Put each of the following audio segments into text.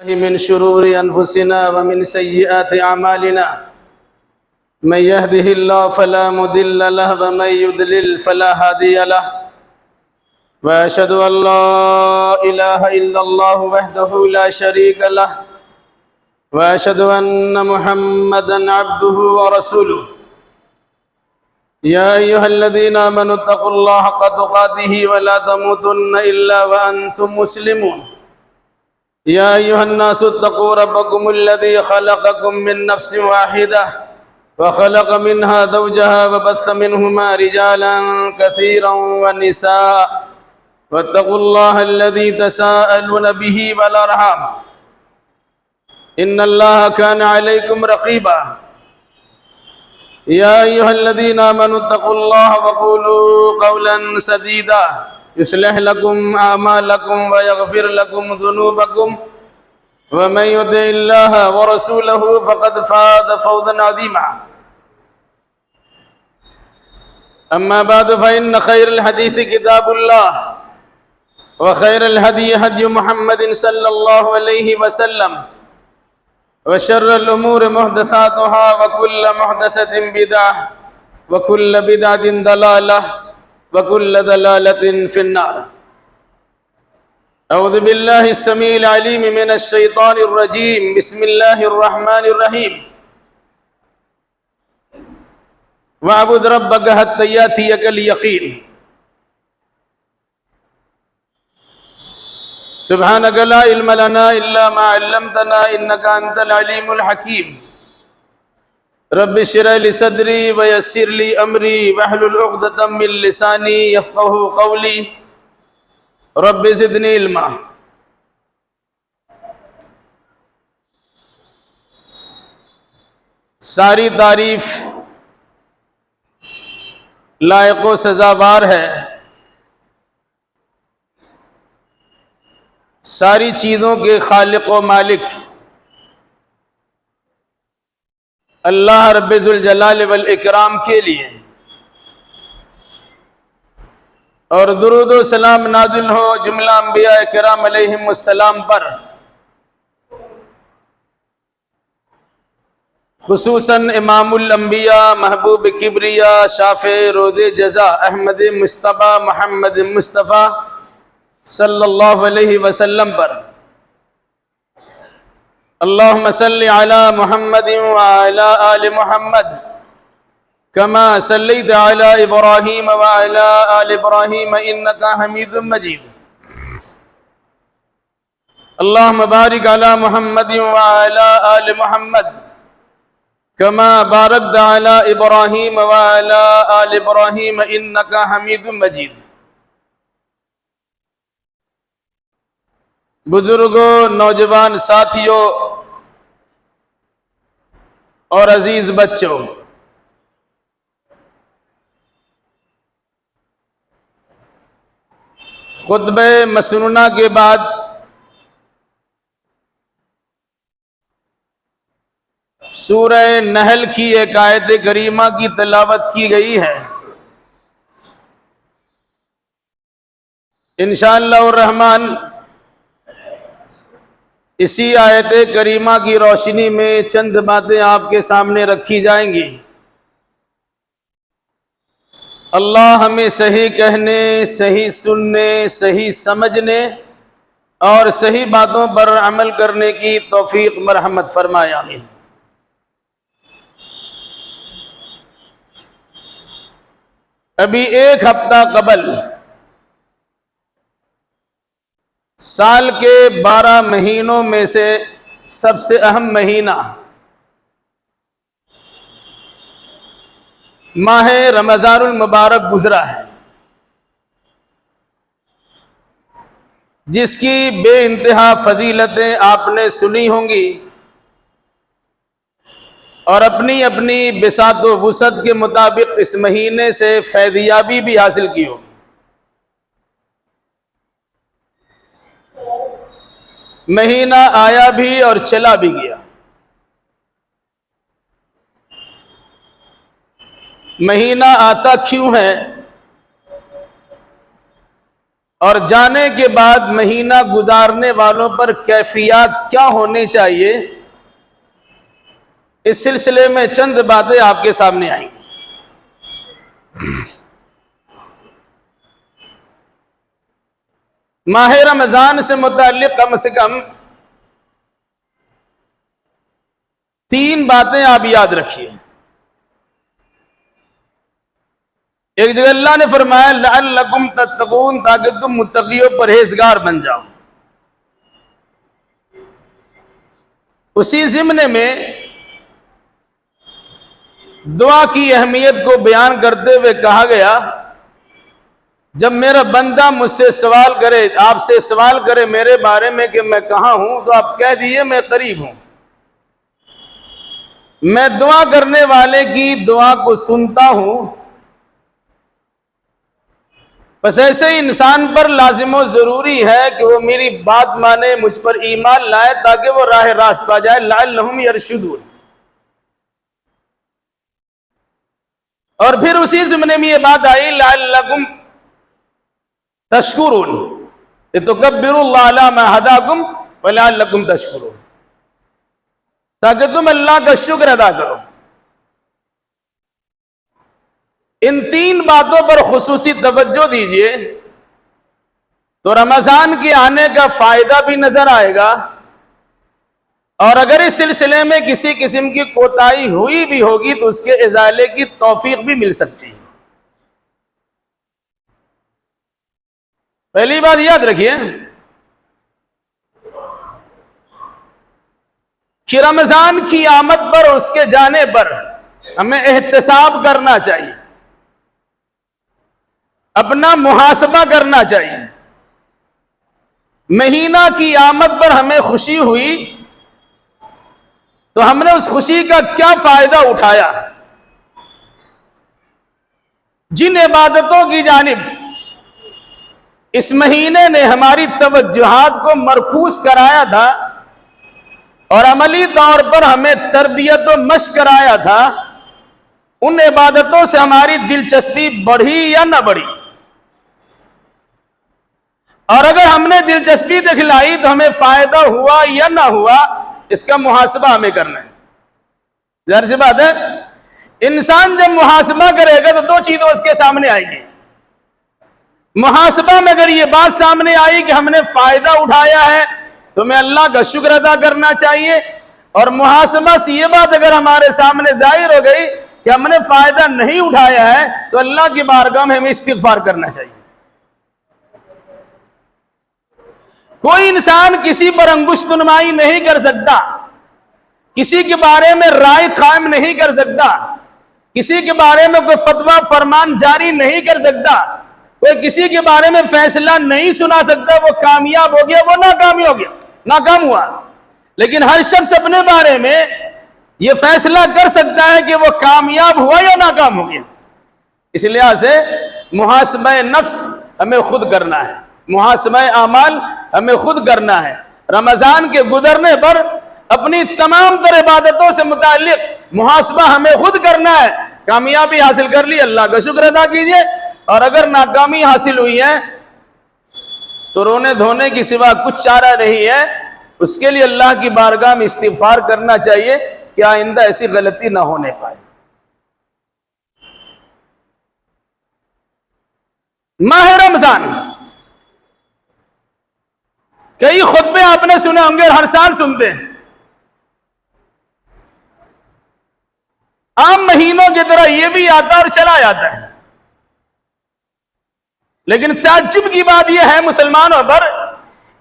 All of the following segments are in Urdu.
من شرور أنفسنا ومن سيئات أعمالنا من يهده الله فلا مضل له ومن يضلل فلا هادي له وأشهد أن لا إله إلا الله وحده لا شريك له وأشهد أن محمدا عبده ورسوله يا أيها الذين آمنوا اتقوا الله حق تقاته ولا تموتن إلا وأنتم مسلمون يا أيها الناس اتقوا ربكم الذي خلقكم من نفس واحدة وخلق منها زوجها وبث منهما رجالا كثيرا ونساء واتقوا الله الذي تساءلون به والأرحام إن الله كان عليكم رقيبا يا أيها الذين آمنوا اتقوا الله وقولوا قولا سديدا يصلح لكم أعمالكم ويغفر لكم ذنوبكم ومن يطع الله ورسوله فقد فاز فوزا عظيما أما بعد فإن خير الحديث كتاب الله وخير الهدي هدي محمد صلى الله عليه وسلم وشر الأمور محدثاتها وكل محدثة بدعة وكل بدعة ضلالة وكل ضلالة في النار. أعوذ بالله السميع العليم من الشيطان الرجيم. بسم الله الرحمن الرحيم. واعبد ربك حتى يأتيك اليقين. سبحانك لا علم لنا إلا ما علمتنا إنك أنت العليم الحكيم. رب اشرح لي صدري ويسر لي أمري واحلل عقدة من لساني يفقهوا قولي. رب زدنی علما. ساری تعریف لائق و سزاوار ہے ساری چیزوں کے خالق و مالک اللہ رب ذوالجلال والاکرام کے لیے، اور درود و سلام نازل ہو جملہ انبیاء کرام علیہم السلام پر، خصوصاً امام الانبیاء محبوب کبریا شافع روز جزا احمد مصطفیٰ محمد مصطفیٰ صلی اللہ علیہ وسلم پر۔ اللہم صلی علی محمد وعلی آل محمد كما صليت على إبراهيم وعلى آل إبراهيم إنك حميد مجيد. اللهم بارك على محمد وعلى آل محمد كما باركت على إبراهيم وعلى آل إبراهيم إنك حميد مجيد. بزرگوں، نوجوان ساتھیوں اور عزیز بچوں، خطبہ مسنونہ کے بعد سورہ نحل کی ایک آیت کریمہ کی تلاوت کی گئی ہے۔ انشاءاللہ الرحمن اسی آیت کریمہ کی روشنی میں چند باتیں آپ کے سامنے رکھی جائیں گی۔ اللہ ہمیں صحیح کہنے، صحیح سننے، صحیح سمجھنے اور صحیح باتوں پر عمل کرنے کی توفیق مرحمت فرمائے، آمین۔ ابھی ایک ہفتہ قبل سال کے 12 مہینوں میں سے سب سے اہم مہینہ ماہ رمضان المبارک گزرا ہے، جس کی بے انتہا فضیلتیں آپ نے سنی ہوں گی اور اپنی اپنی بساط و وسعت کے مطابق اس مہینے سے فیضیابی بھی حاصل کی ہوگی۔ مہینہ آیا بھی اور چلا بھی گیا۔ مہینہ آتا کیوں ہے؟ اور جانے کے بعد مہینہ گزارنے والوں پر کیفیات کیا ہونی چاہیے، اس سلسلے میں چند باتیں آپ کے سامنے آئیں گی۔ ماہ رمضان سے متعلق کم سے کم 3 باتیں آپ یاد رکھیے۔ ایک جگہ اللہ نے فرمایا لعلکم تتقون، تاکہ تم متقی و پرہیزگار بن جاؤ۔ اسی ضمن میں دعا کی اہمیت کو بیان کرتے ہوئے کہا گیا، جب میرا بندہ مجھ سے سوال کرے، آپ سے سوال کرے میرے بارے میں کہ میں کہاں ہوں، تو آپ کہہ دیئے میں قریب ہوں، میں دعا کرنے والے کی دعا کو سنتا ہوں۔ بس ایسے ہی انسان پر لازم و ضروری ہے کہ وہ میری بات مانے، مجھ پر ایمان لائے، تاکہ وہ راہ راست پا جائے، لعلہم یرشدون۔ اور پھر اسی زمانے میں یہ بات آئی لعلکم تشکرون، لتکبروا اللہ علی ما ھداکم ولعلکم تشکرون، تاکہ تم اللہ کا شکر ادا کرو۔ ان 3 باتوں پر خصوصی توجہ دیجئے تو رمضان کے آنے کا فائدہ بھی نظر آئے گا، اور اگر اس سلسلے میں کسی قسم کی کوتاہی ہوئی بھی ہوگی تو اس کے ازالے کی توفیق بھی مل سکتی ہے۔ پہلی بات یاد رکھیے کہ رمضان کی آمد پر، اس کے جانے پر ہمیں احتساب کرنا چاہیے، اپنا محاسبہ کرنا چاہیے۔ مہینہ کی آمد پر ہمیں خوشی ہوئی تو ہم نے اس خوشی کا کیا فائدہ اٹھایا؟ جن عبادتوں کی جانب اس مہینے نے ہماری توجہات کو مرکوز کرایا تھا اور عملی طور پر ہمیں تربیت و مشق کرایا تھا، ان عبادتوں سے ہماری دلچسپی بڑھی یا نہ بڑھی؟ اور اگر ہم نے دلچسپی دکھلائی تو ہمیں فائدہ ہوا یا نہ ہوا، اس کا محاسبہ ہمیں کرنا ہے۔ ظاہر سی بات ہے، انسان جب محاسبہ کرے گا تو 2 چیزیں اس کے سامنے آئے گی۔ محاسبہ میں اگر یہ بات سامنے آئی کہ ہم نے فائدہ اٹھایا ہے تو ہمیں اللہ کا شکر ادا کرنا چاہیے، اور محاسبہ سے یہ بات اگر ہمارے سامنے ظاہر ہو گئی کہ ہم نے فائدہ نہیں اٹھایا ہے تو اللہ کی بارگاہ میں ہمیں استغفار کرنا چاہیے۔ کوئی انسان کسی پر انگشت نمائی نہیں کر سکتا، کسی کے بارے میں رائے قائم نہیں کر سکتا، کسی کے بارے میں کوئی فتویٰ فرمان جاری نہیں کر سکتا، کوئی کسی کے بارے میں فیصلہ نہیں سنا سکتا۔ وہ کامیاب ہو گیا، وہ ناکام ہو گیا، ناکام ہوا۔ لیکن ہر شخص اپنے بارے میں یہ فیصلہ کر سکتا ہے کہ وہ کامیاب ہوا یا ناکام ہو گیا۔ اس لحاظ سے محاسبہ نفس ہمیں خود کرنا ہے، محاسبہ اعمال ہمیں خود کرنا ہے۔ رمضان کے گزرنے پر اپنی تمام تر عبادتوں سے متعلق محاسبہ ہمیں خود کرنا ہے۔ کامیابی حاصل کر لی، اللہ کا شکر ادا کیجئے، اور اگر ناکامی حاصل ہوئی ہے تو رونے دھونے کی سوا کچھ چارہ نہیں ہے، اس کے لیے اللہ کی بارگاہ میں استغفار کرنا چاہیے کہ آئندہ ایسی غلطی نہ ہونے پائے۔ ماہ رمضان، کئی خطبے آپ نے سنے ہوں گے، ہر سال سنتے ہیں، عام مہینوں کی طرح یہ بھی آتا اور چلا جاتا ہے۔ لیکن تعجب کی بات یہ ہے مسلمانوں پر،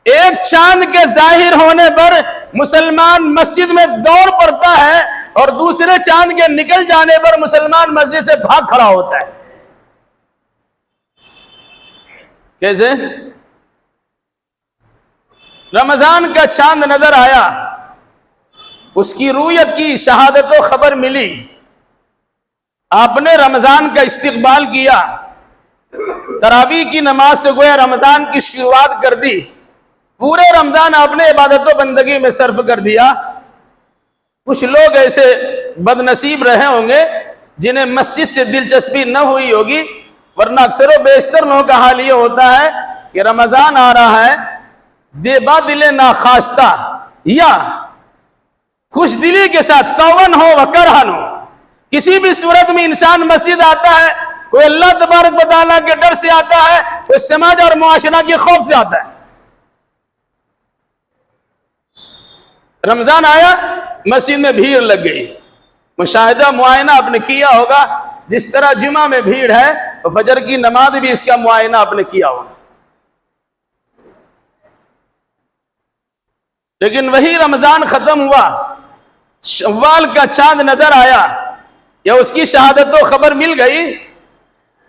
ایک چاند کے ظاہر ہونے پر مسلمان مسجد میں دوڑ پڑتا ہے، اور دوسرے چاند کے نکل جانے پر مسلمان مسجد سے بھاگ کھڑا ہوتا ہے۔ کیسے؟ رمضان کا چاند نظر آیا، اس کی رویت کی شہادت و خبر ملی، آپ نے رمضان کا استقبال کیا، تراویح کی نماز سے گویا رمضان کی شروعات کر دی، پورے رمضان آپ نے عبادت و بندگی میں صرف کر دیا۔ کچھ لوگ ایسے بد نصیب رہے ہوں گے جنہیں مسجد سے دلچسپی نہ ہوئی ہوگی، ورنہ اکثر و بیشتر لوگوں کا حال یہ ہوتا ہے کہ رمضان آ رہا ہے، با دل ناخواستہ یا خوش دلی کے ساتھ، کون ہو و کرہن ہو، کسی بھی صورت میں انسان مسجد آتا ہے، کوئی اللہ تبارک و تعالیٰ کے ڈر سے آتا ہے، کوئی سماج اور معاشرہ کے خوف سے آتا ہے۔ رمضان آیا، مسجد میں بھیڑ لگ گئی، مشاہدہ معائنہ آپ نے کیا ہوگا، جس طرح جمعہ میں بھیڑ ہے تو فجر کی نماز بھی اس کا معائنہ آپ نے کیا ہوگا۔ لیکن وہی رمضان ختم ہوا، شوال کا چاند نظر آیا یا اس کی شہادت و خبر مل گئی،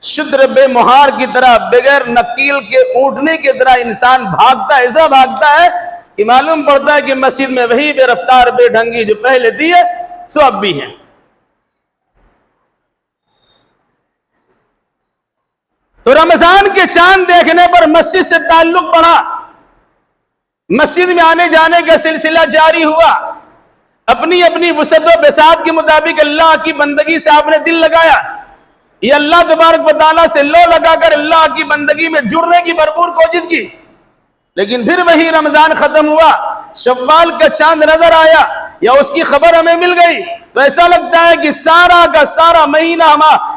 شدر بے مہار کی طرح، بغیر نکیل کے اونٹنے کی طرح انسان بھاگتا ہے، ایسا بھاگتا ہے کہ معلوم پڑتا ہے کہ مسجد میں وہی بے رفتار بے ڈھنگی جو پہلے دیے سو اب بھی ہیں۔ تو رمضان کے چاند دیکھنے پر مسجد سے تعلق بڑھا، مسجد میں آنے جانے کا سلسلہ جاری ہوا، اپنی اپنی وسعت و بساط کے مطابق اللہ کی بندگی سے آپ نے دل لگایا، یہ اللہ تبارک و تعالیٰ سے لو لگا کر اللہ کی بندگی میں جڑنے کی بھرپور کوشش کی۔ لیکن پھر وہی رمضان ختم ہوا، شوال کا چاند نظر آیا یا اس کی خبر ہمیں مل گئی، تو ایسا لگتا ہے کہ سارا کا سارا مہینہ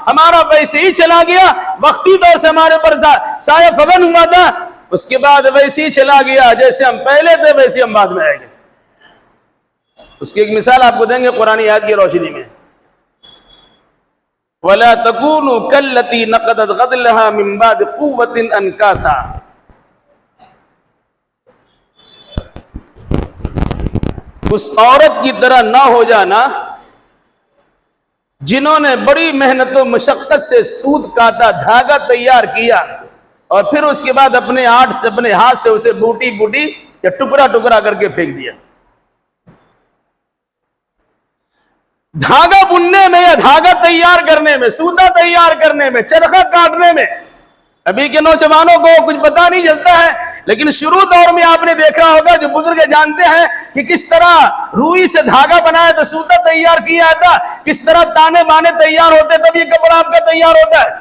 ہمارا ویسے ہی چلا گیا، وقتی طور سے ہمارے پر سایہ فغن ہوا تھا، اس کے بعد ویسے ہی چلا گیا، جیسے ہم پہلے تھے ویسے ہم بعد میں آئیں گے۔ اس کی ایک مثال آپ کو دیں گے قرآن آیات کی روشنی میں، وَلَا تَكُونُوا كَالَّتِي نَقَضَتْ غَزْلَهَا مِن بَعْدِ قُوَّةٍ أَنْكَاثًا۔ اس عورت کی طرح نہ ہو جانا جنہوں نے بڑی محنت و مشقت سے سوت کاتا، دھاگا تیار کیا، اور پھر اس کے بعد اپنے ہاتھ سے اسے بوٹی بوٹی یا ٹکڑا ٹکڑا کر کے پھینک دیا۔ دھاگا بننے میں یا دھاگا تیار کرنے میں، سوتا تیار کرنے میں، چرخہ کاٹنے میں ابھی کے نوجوانوں کو کچھ پتا نہیں چلتا ہے، لیکن شروع دور میں آپ نے دیکھا ہوگا، جو بزرگ جانتے ہیں کہ کس طرح روئی سے دھاگا بنایا تو سوتا تیار کیا تھا، کس طرح تانے بانے تیار ہوتے تب یہ کپڑا آپ کا تیار ہوتا ہے۔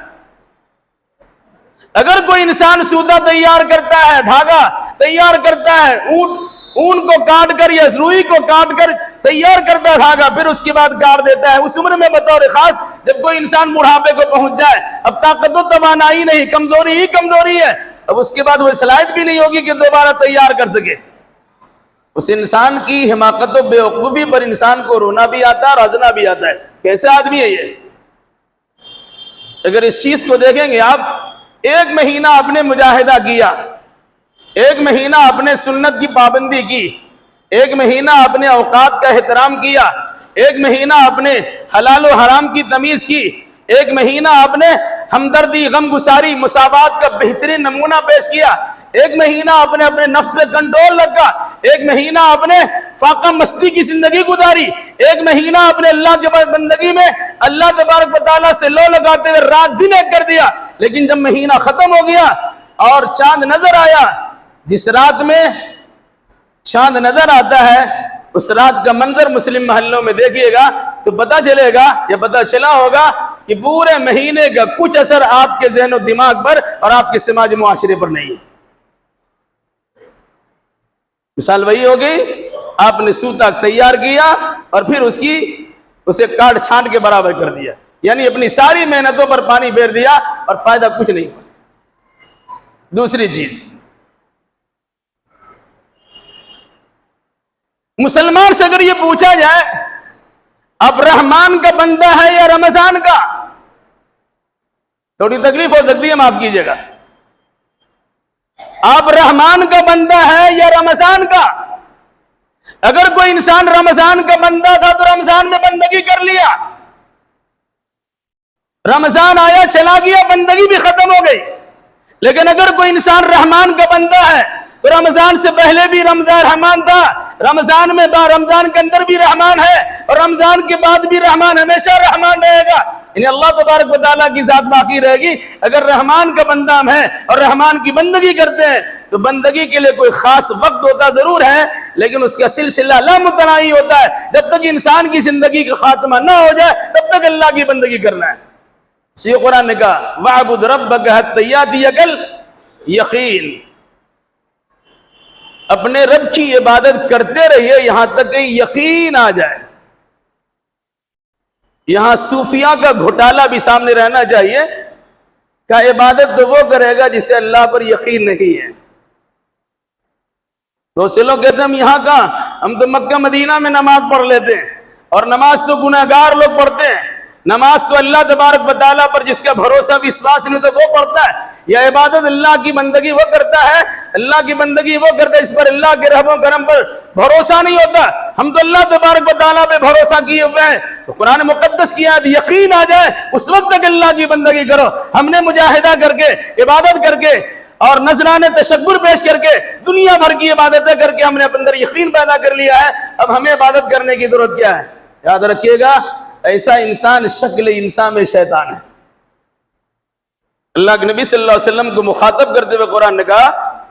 اگر کوئی انسان سوتا تیار کرتا ہے، دھاگا تیار کرتا ہے، اون کو کاٹ کر یا روئی کو کاٹ کر تیار کرتا ہے دھاگا، پھر اس کے بعد کاٹ دیتا ہے، اس عمر میں بطور خاص جب کوئی انسان بڑھاپے کو پہنچ جائے، اب طاقت و توانائی نہیں، کمزوری ہی کمزوری ہے، اب اس کے بعد وہ صلاحیت بھی نہیں ہوگی کہ دوبارہ تیار کر سکے۔ اس انسان کی حماقت و بیوقوفی پر انسان کو رونا بھی آتا ہے اور ہنسنا بھی آتا ہے، کیسے آدمی ہے یہ؟ اگر اس چیز کو دیکھیں گے آپ، ایک مہینہ آپ نے مجاہدہ کیا، ایک مہینہ اپنے سنت کی پابندی کی، ایک مہینہ اپنے اوقات کا احترام کیا، ایک مہینہ اپنے حلال و حرام کی تمیز کی، ایک مہینہ اپنے ہمدردی، غم گساری، مساوات کا بہترین نمونہ پیش کیا، ایک مہینہ اپنے نفس پہ کنٹرول رکھا، ایک مہینہ اپنے فاقہ مستی کی زندگی گزاری، ایک مہینہ اپنے اللہ کے بندگی میں اللہ تبارک و تعالیٰ سے لو لگاتے ہوئے رات دن ایک کر دیا۔ لیکن جب مہینہ ختم ہو گیا اور چاند نظر آیا، جس رات میں چاند نظر آتا ہے اس رات کا منظر مسلم محلوں میں دیکھیے گا تو پتہ چلے گا یا پتہ چلا ہوگا کہ پورے مہینے کا کچھ اثر آپ کے ذہن و دماغ پر اور آپ کے سماج معاشرے پر نہیں ہے۔ مثال وہی ہو گئی، آپ نے سوتا تیار کیا اور پھر اسے کاٹ چھانٹ کے برابر کر دیا، یعنی اپنی ساری محنتوں پر پانی پھیر دیا اور فائدہ کچھ نہیں ہوا۔ دوسری چیز، مسلمان سے اگر یہ پوچھا جائے اب رحمان کا بندہ ہے یا رمضان کا، تھوڑی تکلیف ہو سکتی ہے، معاف کیجیے گا، آپ رحمان کا بندہ ہے یا رمضان کا؟ اگر کوئی انسان رمضان کا بندہ تھا تو رمضان میں بندگی کر لیا، رمضان آیا چلا گیا، بندگی بھی ختم ہو گئی۔ لیکن اگر کوئی انسان رحمان کا بندہ ہے تو رمضان سے پہلے بھی رمضان رحمان تھا، رمضان میں رمضان کے اندر بھی رحمان ہے، اور رمضان کے بعد بھی رحمان ہمیشہ رحمان رہے گا، یعنی اللہ تبارک و تعالیٰ کی ذات باقی رہے گی۔ اگر رحمان کا بندہ ہم ہیں اور رحمان کی بندگی کرتے ہیں تو بندگی کے لیے کوئی خاص وقت ہوتا ضرور ہے، لیکن اس کا سلسلہ لامتناہی ہوتا ہے۔ جب تک انسان کی زندگی کا خاتمہ نہ ہو جائے تب تک اللہ کی بندگی کرنا ہے۔ اسی قرآن نے کہا وَاعْبُدْ رَبَّكَ حَتَّىٰ يَأْتِيَكَ یقین. اپنے رب کی عبادت کرتے رہیے یہاں تک کہ یقین آ جائے. یہاں صوفیاء کا گھوٹالہ بھی سامنے رہنا چاہیے کہ عبادت تو وہ کرے گا جسے اللہ پر یقین نہیں ہے. تو سے لوگ کہتے ہیں ہم یہاں کا، ہم تو مکہ مدینہ میں نماز پڑھ لیتے ہیں، اور نماز تو گناہگار لوگ پڑھتے ہیں. نماز تو اللہ تبارک و تعالیٰ پر جس کا بھروسہ وشواس نہیں تو وہ پڑھتا ہے. یہ عبادت اللہ کی بندگی وہ کرتا ہے، اللہ کی بندگی وہ کرتا ہے اس پر اللہ کے رحم و کرم پر بھروسہ نہیں ہوتا. ہم تو اللہ تبارک و تعالیٰ پہ بھروسہ کیے ہوئے ہیں. تو قرآن مقدس کی آیت یقین آ جائے اس وقت تک اللہ کی بندگی کرو. ہم نے مجاہدہ کر کے، عبادت کر کے اور نذرانے تشکر پیش کر کے، دنیا بھر کی عبادتیں کر کے ہم نے اپنے اندر یقین پیدا کر لیا ہے. اب ہمیں عبادت کرنے کی ضرورت کیا ہے؟ یاد رکھیے گا، ایسا انسان شکل انسان میں شیطان ہے. اللہ کے نبی صلی اللہ علیہ وسلم کو مخاطب کرتے ہوئے قرآن نے کہا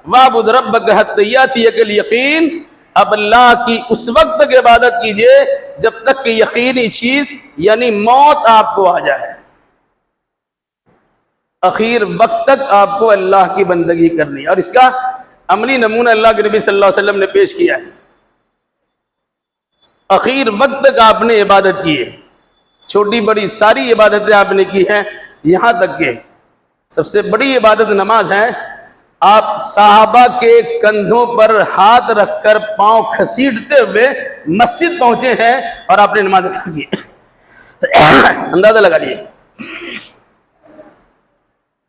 وَاعْبُدْ رَبَّكَ حَتَّىٰ يَأْتِيَكَ الْيَقِينُ. اب اللہ کی اس وقت تک عبادت کیجئے جب تک کہ یقینی چیز یعنی موت آپ کو آ جائے. اخیر وقت تک آپ کو اللہ کی بندگی کرنی ہے، اور اس کا عملی نمونہ اللہ کے نبی صلی اللہ علیہ وسلم نے پیش کیا ہے. اخیر وقت تک آپ نے عبادت کی ہے، چھوٹی بڑی ساری عبادتیں آپ نے کی ہیں، یہاں تک کہ سب سے بڑی عبادت نماز ہے. آپ صحابہ کے کندھوں پر ہاتھ رکھ کر پاؤں کھسیٹتے ہوئے مسجد پہنچے ہیں اور آپ نے نماز ادا کی. اندازہ لگا لیے.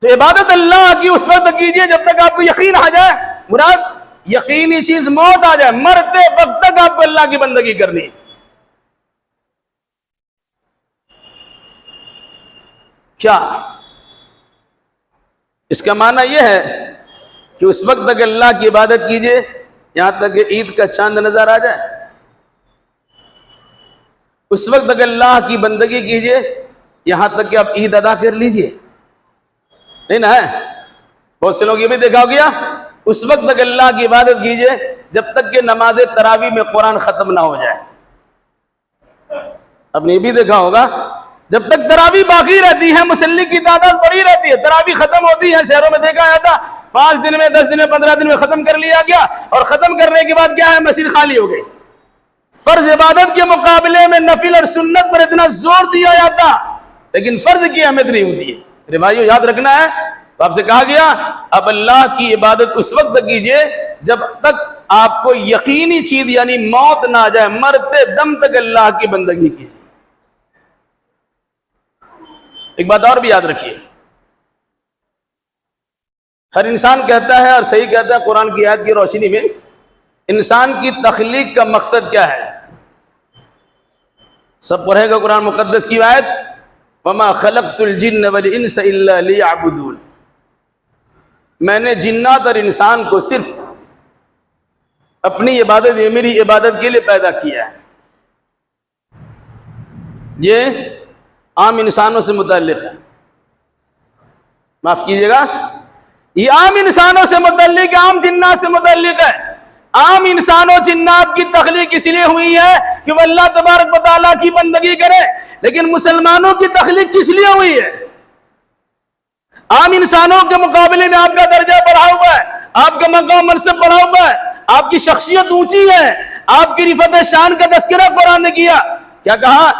تو عبادت اللہ کی اس وقت کیجئے جب تک آپ کو یقین آ جائے. مراد یقینی چیز موت آ جائے، مرتے وقت تک آپ کو اللہ کی بندگی کرنی ہے. کیا اس کا معنی یہ ہے کہ اس وقت تک اللہ کی عبادت کیجئے یہاں تک کہ عید کا چاند نظر آ جائے؟ اس وقت تک اللہ کی بندگی کیجئے یہاں تک کہ آپ عید ادا کر لیجئے؟ نہیں نا. ہے بہت سے لوگ یہ بھی دیکھا ہو گیا اس وقت تک اللہ کی عبادت کیجئے جب تک کہ نماز تراویح میں قرآن ختم نہ ہو جائے. آپ نے یہ بھی دیکھا ہوگا جب تک تراویح باقی رہتی ہے، مصلی کی تعداد بڑی رہتی ہے، تراویح ختم ہوتی ہے، شہروں میں دیکھا جاتا 5 دن میں 10 دن میں 15 دن میں ختم کر لیا گیا، اور ختم کرنے کے بعد کیا ہے، مسجد خالی ہو گئی. فرض عبادت کے مقابلے میں نفل اور سنت پر اتنا زور دیا جاتا لیکن فرض کی اہمیت نہیں ہوتی ہے. میرے بھائیو یاد رکھنا ہے. تو آپ سے کہا گیا اب اللہ کی عبادت اس وقت تک کیجئے جب تک آپ کو یقینی چیز یعنی موت نہ آ جائے، مرتے دم تک اللہ کی بندگی کیجئے. ایک بات اور بھی یاد رکھیے، ہر انسان کہتا ہے اور صحیح کہتا ہے قرآن کی آیت کی روشنی میں، انسان کی تخلیق کا مقصد کیا ہے؟ سب پڑھے گا قرآن مقدس کی آیت وَمَا خَلَقْتُ الْجِنَّ وَالْإِنسَ إِلَّا لِيَعْبُدُونَ. میں نے جنات اور انسان کو صرف اپنی عبادت، یہ میری عبادت کے لیے پیدا کیا ہے. یہ عام انسانوں سے متعلق ہے، معاف کیجئے گا، یہ عام انسانوں سے متعلق، عام جنات سے متعلق ہے. عام انسانوں جنات کی تخلیق اس لیے ہوئی ہے کہ وہ اللہ تبارک و تعالیٰ کی بندگی کرے، لیکن مسلمانوں کی تخلیق کس لیے ہوئی ہے؟ عام انسانوں کے مقابلے میں آپ کا درجہ بڑھا ہوا ہے، آپ کا مقام منصب بڑھا ہوا ہے، آپ کی شخصیت اونچی ہے، آپ کی رفعت شان کا تذکرہ قرآن نے کیا. کیا کہا؟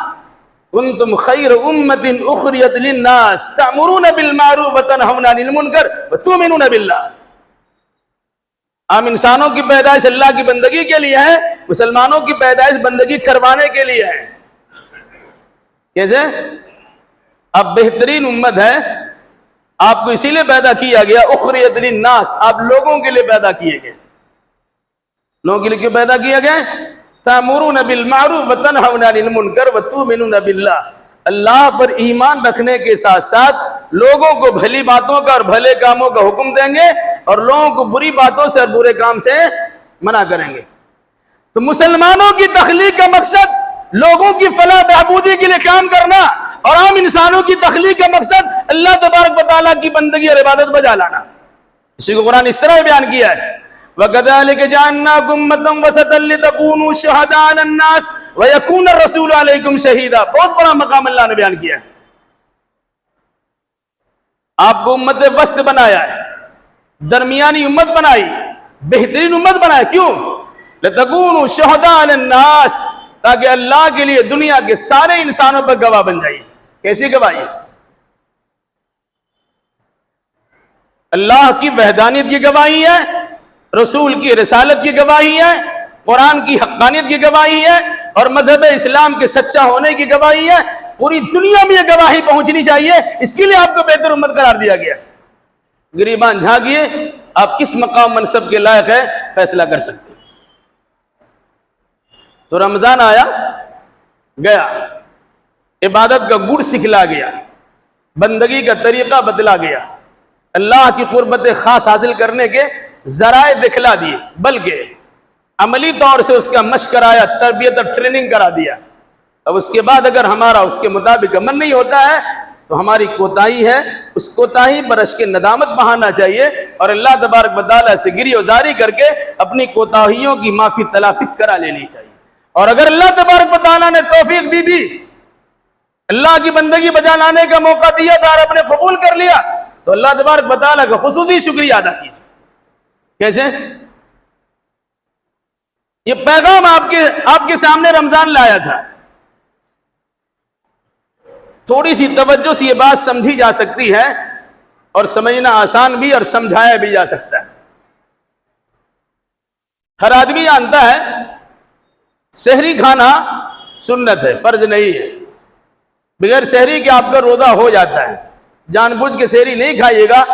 کنتم خیر امت اخرجت للناس تأمرون بالمعروف وتنہون عن المنکر وتؤمنون باللہ. عام انسانوں کی پیدائش اللہ کی بندگی کے لیے ہے، مسلمانوں کی پیدائش بندگی کروانے کے لیے ہے. کیسے؟ اب بہترین امت ہے، آپ کو اسی لیے پیدا کیا گیا، اخرجت للناس، آپ لوگوں کے لیے پیدا کیے گئے. لوگوں کے لیے کیوں پیدا کیا گیا؟ تأمرون بالمعروف وتنہون عن المنکر وتؤمنون باللہ. اللہ پر ایمان رکھنے کے ساتھ ساتھ لوگوں کو بھلی باتوں کا اور بھلے کاموں کا حکم دیں گے اور لوگوں کو بری باتوں سے اور برے کام سے منع کریں گے. تو مسلمانوں کی تخلیق کا مقصد لوگوں کی فلاح بہبودی کے لیے کام کرنا، اور عام انسانوں کی تخلیق کا مقصد اللہ تبارک و تعالیٰ کی بندگی اور عبادت بجا لانا. اسی کو قرآن اس طرح بیان کیا ہے وَكَذَلِكَ جَعَلْنَاكُمْ أُمَّةً وَسَطًا لِتَكُونُوا شُهَدَاءَ عَلَى النَّاسِ وَيَكُونَ الرَّسُولُ عَلَيْكُمْ شَهِيدًا. بہت بڑا مقام اللہ نے بیان کیا ہے. آپ کو امت وسط بنایا ہے درمیانی امت بنائی، بہترین امت بنائی. کیوں؟ لتکونوا شہداء علی الناس، تاکہ اللہ کے لیے دنیا کے سارے انسانوں پر گواہ بن جائیے. کیسی گواہی؟ اللہ کی وحدانیت کی گواہی ہے، رسول کی رسالت کی گواہی ہے، قرآن کی حقانیت کی گواہی ہے، اور مذہب اسلام کے سچا ہونے کی گواہی ہے. پوری دنیا میں یہ گواہی پہنچنی چاہیے. اس کے لیے آپ کو بہتر امت قرار دیا گیا. گریبان جھانکیے، آپ کس مقام منصب کے لائق ہے فیصلہ کر سکتے. تو رمضان آیا گیا، عبادت کا گڑ سکھلا گیا، بندگی کا طریقہ بدلا گیا، اللہ کی قربت خاص حاصل کرنے کے ذرائع دکھلا دیے، بلکہ عملی طور سے اس کا مشق کرایا، تربیت اور ٹریننگ کرا دیا. اب اس کے بعد اگر ہمارا اس کے مطابق عمل نہیں ہوتا ہے تو ہماری کوتاہی ہے. اس کوتاہی پر اشک ندامت بہانا چاہیے اور اللہ تبارک و تعالیٰ سے گری وزاری کر کے اپنی کوتاہیوں کی معافی تلافی کرا لینی چاہیے. اور اگر اللہ تبارک و تعالیٰ نے توفیق دی، اللہ کی بندگی بجا لانے کا موقع دیا تھا اور اپنے قبول کر لیا، تو اللہ تبارک و تعالیٰ کا خصوصی شکریہ ادا کیجیے. کیسے؟ یہ پیغام آپ کے سامنے رمضان لایا تھا. تھوڑی سی توجہ سے یہ بات سمجھی جا سکتی ہے، اور سمجھنا آسان بھی اور سمجھایا بھی جا سکتا ہے. ہر آدمی جانتا ہے سحری کھانا سنت ہے، فرض نہیں ہے. بغیر سحری کے آپ کا روزہ ہو جاتا ہے. جان بوجھ کے سحری نہیں کھائیے گا،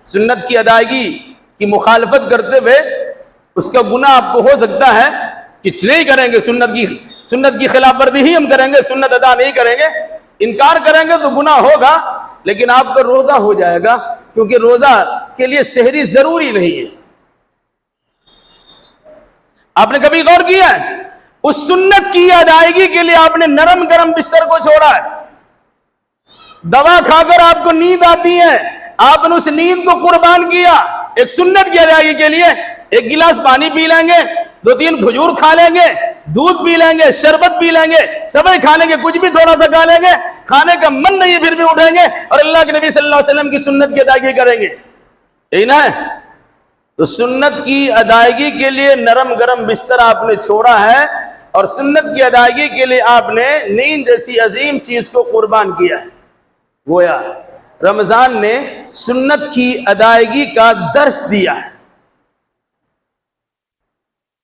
سنت کی ادائیگی کی مخالفت کرتے ہوئے اس کا گناہ آپ کو ہو سکتا ہے. کچھ نہیں کریں گے، سنت کی خلاف ورزی ہی ہم کریں گے، سنت ادا نہیں کریں گے، انکار کریں گے تو گناہ ہوگا، لیکن آپ کا روزہ ہو جائے گا، کیونکہ روزہ کے لیے سحری ضروری نہیں ہے. آپ نے کبھی غور کیا ہے؟ اس سنت کی ادائیگی کے لیے آپ نے نرم گرم بستر کو چھوڑا ہے. دوا کھا کر آپ کو نیند آتی ہے، آپ نے اس نیند کو قربان کیا ایک سنت کی ادائیگی کے لیے. ایک گلاس پانی پی لیں گے، 2-3 کھجور کھا لیں گے، دودھ پی لیں گے، شربت پی لیں گے، سبے کھا لیں گے، کچھ بھی تھوڑا سا کھا لیں گے، کھانے کا من نہیں پھر بھی اٹھیں گے اور اللہ کے نبی صلی اللہ علیہ وسلم کی سنت کی ادائیگی کریں گے. یہی نا ہے؟ تو سنت کی ادائیگی کے لیے نرم گرم بستر آپ نے چھوڑا ہے، اور سنت کی ادائیگی کے لیے آپ نے نیند جیسی عظیم چیز کو قربان کیا ہے. گویا رمضان نے سنت کی ادائیگی کا درس دیا ہے.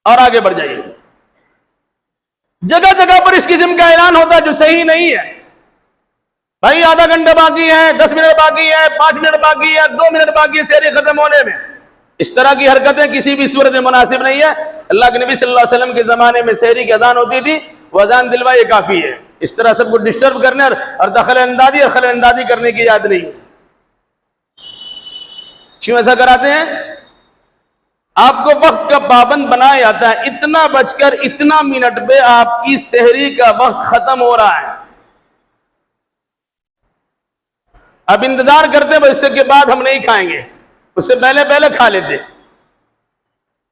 اور آگے بڑھ جائیے. جگہ جگہ پر اس قسم کا اعلان ہوتا ہے جو صحیح نہیں ہے. بھائی آدھا گھنٹہ باقی ہے، 10 منٹ باقی ہے، 5 منٹ باقی ہے، 2 منٹ باقی ہے سحری ختم ہونے میں. اس طرح کی حرکتیں کسی بھی صورت میں مناسب نہیں ہے. اللہ کے نبی صلی اللہ علیہ وسلم کے زمانے میں سحری کی اذان ہوتی تھی، وہ اذان دلوائی کافی ہے. اس طرح سب کو ڈسٹرب کرنے اور دخل اندازی اور خلل اندازی کرنے کی یاد نہیں ہے. کیوں ایسا کراتے ہیں؟ آپ کو وقت کا پابند بنایا جاتا ہے. 1:02 پہ آپ کی سحری کا وقت ختم ہو رہا ہے. اب انتظار کرتے ہیں اس کے بعد ہم نہیں کھائیں گے، اس سے پہلے کھا لیتے.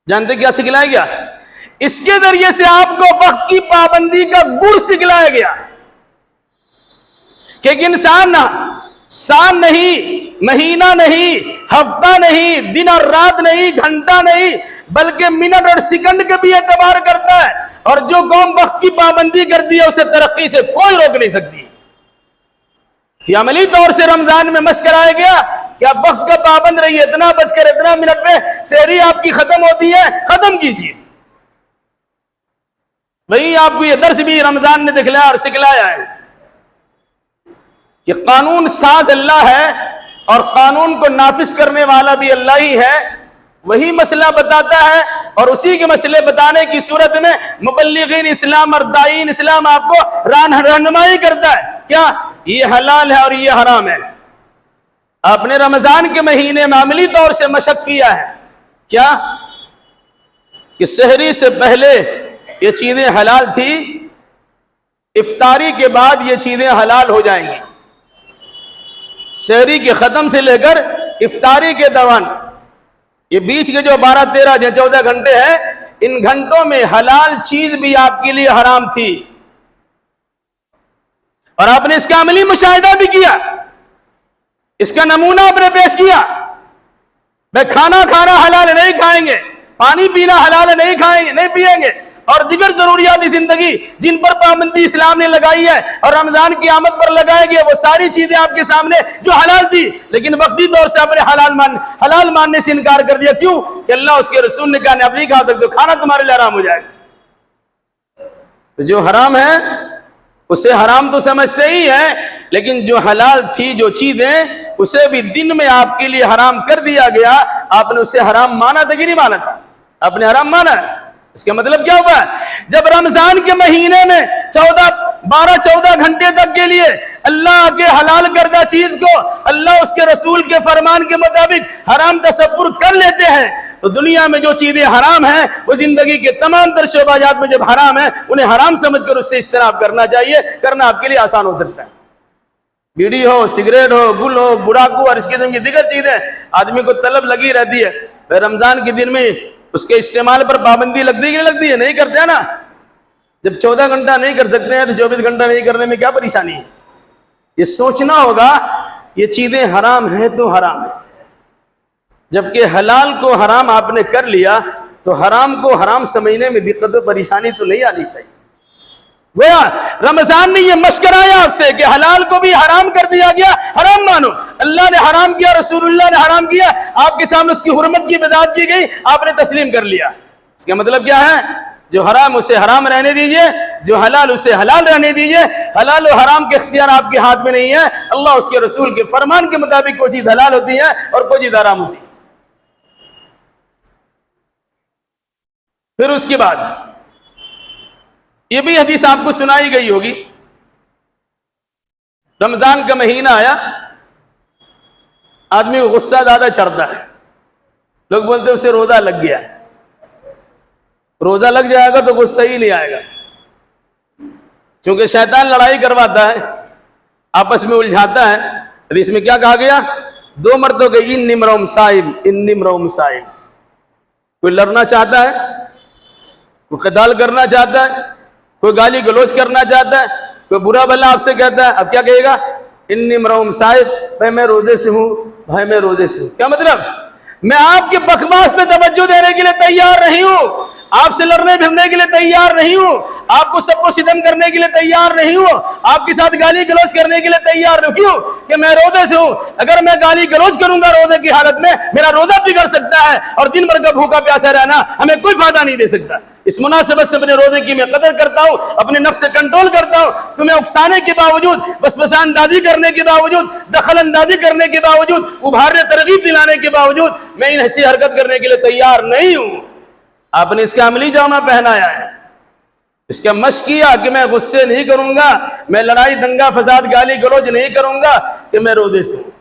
جانتے کیا سکھلایا گیا؟ اس کے ذریعے سے آپ کو وقت کی پابندی کا گڑ سکھلایا گیا کہ ایک انسان سال نہیں، مہینہ نہیں، ہفتہ نہیں، دن اور رات نہیں، گھنٹہ نہیں، بلکہ منٹ اور سیکنڈ کے بھی اعتبار کرتا ہے. اور جو قوم وقت کی پابندی کرتی ہے اسے ترقی سے کوئی روک نہیں سکتی. یہ عملی طور سے رمضان میں مشق کرایا گیا کہ آپ وقت کا پابند رہیے. 1:02 پہ سحری آپ کی ختم ہوتی ہے، ختم کیجیے. وہی آپ کو یہ درس بھی رمضان نے دکھلایا اور سکھلایا ہے کہ قانون ساز اللہ ہے اور قانون کو نافذ کرنے والا بھی اللہ ہی ہے. وہی مسئلہ بتاتا ہے اور اسی کے مسئلے بتانے کی صورت میں مبلغین اسلام اور داعین اسلام آپ کو رہنمائی کرتا ہے. کیا یہ حلال ہے اور یہ حرام ہے. آپ نے رمضان کے مہینے میں عملی طور سے مشق کیا ہے کیا کہ سحری سے پہلے یہ چیزیں حلال تھی، افطاری کے بعد یہ چیزیں حلال ہو جائیں گی. سحری کے ختم سے لے کر افطاری کے دوران یہ بیچ کے جو 12, 13, 14 گھنٹے ہیں، ان گھنٹوں میں حلال چیز بھی آپ کے لیے حرام تھی اور آپ نے اس کا عملی مشاہدہ بھی کیا، اس کا نمونہ آپ نے پیش کیا. بھائی کھانا حلال نہیں کھائیں گے، پانی پینا حلال نہیں کھائیں گے، نہیں پیئیں گے، اور دیگر ضروریاتی زندگی جن پر پابندی اسلام نے لگائی ہے اور رمضان کی آمد پر لگائے گی، وہ ساری چیزیں آپ کے سامنے جو حلال تھی لیکن وقتی طور سے آپ نے حلال ماننے سے انکار کر دیا. کیوں؟ کہ اللہ اس کے رسول نے کہا آپ نہیں کھا سکتے، کھانا تمہارے لیے حرام ہو جائے گا. تو جو حرام ہے اسے حرام تو سمجھتے ہی ہیں، لیکن جو حلال تھی جو چیزیں اسے بھی دن میں آپ کے لیے حرام کر دیا گیا، آپ نے اسے حرام مانا تھا کہ نہیں مانا تھا؟ آپ نے حرام مانا ہے. اس کا مطلب کیا ہوا؟ جب رمضان کے مہینے میں 12-14 گھنٹے تک کے لیے اللہ کے حلال کردہ چیز کو اللہ اس کے رسول کے فرمان کے مطابق حرام تصور کر لیتے ہیں، تو دنیا میں جو چیزیں حرام ہیں وہ زندگی کے تمام تر شعبہ جات میں جب حرام ہیں انہیں حرام سمجھ کر اس سے اجتناب کرنا چاہیے. کرنا آپ کے لیے آسان ہو سکتا ہے. بیڑی ہو، سگریٹ ہو، گل ہو، براکو اور اس قسم کی دیگر چیزیں آدمی کو طلب لگی رہتی ہے. رمضان کے دن میں اس کے استعمال پر پابندی لگتی ہے، نہیں کرتے ہیں نا. جب 14 گھنٹہ نہیں کر سکتے ہیں تو 24 گھنٹہ نہیں کرنے میں کیا پریشانی ہے؟ یہ سوچنا ہوگا یہ چیزیں حرام ہیں تو حرام ہے، جبکہ حلال کو حرام آپ نے کر لیا تو حرام کو حرام سمجھنے میں دقت و پریشانی تو نہیں آنی چاہیے. گویا رمضان نے یہ مشق کرایا آپ سے کہ حلال کو بھی حرام کر دیا گیا، حرام مانو. اللہ نے حرام کیا، رسول اللہ نے حرام کیا، آپ کے سامنے اس کی حرمت کی بدعت کی گئی، آپ نے تسلیم کر لیا. اس کا مطلب کیا ہے؟ جو حرام اسے حرام رہنے دیجئے، جو حلال اسے حلال رہنے دیجئے. حلال و حرام کے اختیار آپ کے ہاتھ میں نہیں ہے، اللہ اس کے رسول کے فرمان کے مطابق کوئی چیز حلال ہوتی ہے اور کوئی چیز حرام ہوتی ہے. پھر اس کے بعد یہ بھی حدیث آپ کو سنائی گئی ہوگی. رمضان کا مہینہ آیا، آدمی کو غصہ زیادہ چڑھتا ہے، لوگ بولتے ہیں اسے روزہ لگ گیا ہے. روزہ لگ جائے گا تو غصہ ہی نہیں آئے گا، کیونکہ شیطان لڑائی کرواتا ہے، آپس میں الجھاتا ہے. حدیث میں کیا کہا گیا؟ 2 مرتبہ کہ انی امرؤ صائم، انی امرؤ صائم. کوئی لڑنا چاہتا ہے، کوئی قتال کرنا چاہتا ہے، کوئی گالی گلوچ کرنا چاہتا ہے، کوئی برا بھلا آپ سے کہتا ہے، اب کیا کہے گا؟ انی امرؤ صائم، بھائی میں روزے سے ہوں، بھائی میں روزے سے ہوں. کیا مطلب؟ میں آپ کے بکواس پہ توجہ دینے کے لیے تیار نہیں ہوں، آپ سے لڑنے بھیڑنے کے لیے تیار نہیں ہوں، آپ کو سب کو ستم کرنے کے لیے تیار نہیں ہوں، آپ کے ساتھ گالی گلوچ کرنے کے لیے تیار نہیں. کیوں؟ کہ میں روزے سے ہوں. اگر میں گالی گلوچ کروں گا روزے کی حالت میں میرا روزہ بگڑ سکتا ہے، اور دن بھر کا بھوکا پیاسا رہنا ہمیں کوئی فائدہ نہیں دے سکتا. اس مناسبت سے اپنے روزے کی میں قدر کرتا ہوں، اپنے نفس سے کنٹرول کرتا ہوں. تمہیں اکسانے کے باوجود، وسوسہ اندازی کرنے کے باوجود، دخل اندازی کرنے کے باوجود، ابھارنے ترغیب دلانے کے باوجود میں ان ایسی حرکت کرنے کے لیے تیار نہیں ہوں. آپ نے اس کا عملی جامہ پہنایا ہے، اس کا مشق کیا کہ میں غصے نہیں کروں گا، میں لڑائی دنگا فساد گالی گلوچ نہیں کروں گا، کہ میں روزے سے ہوں.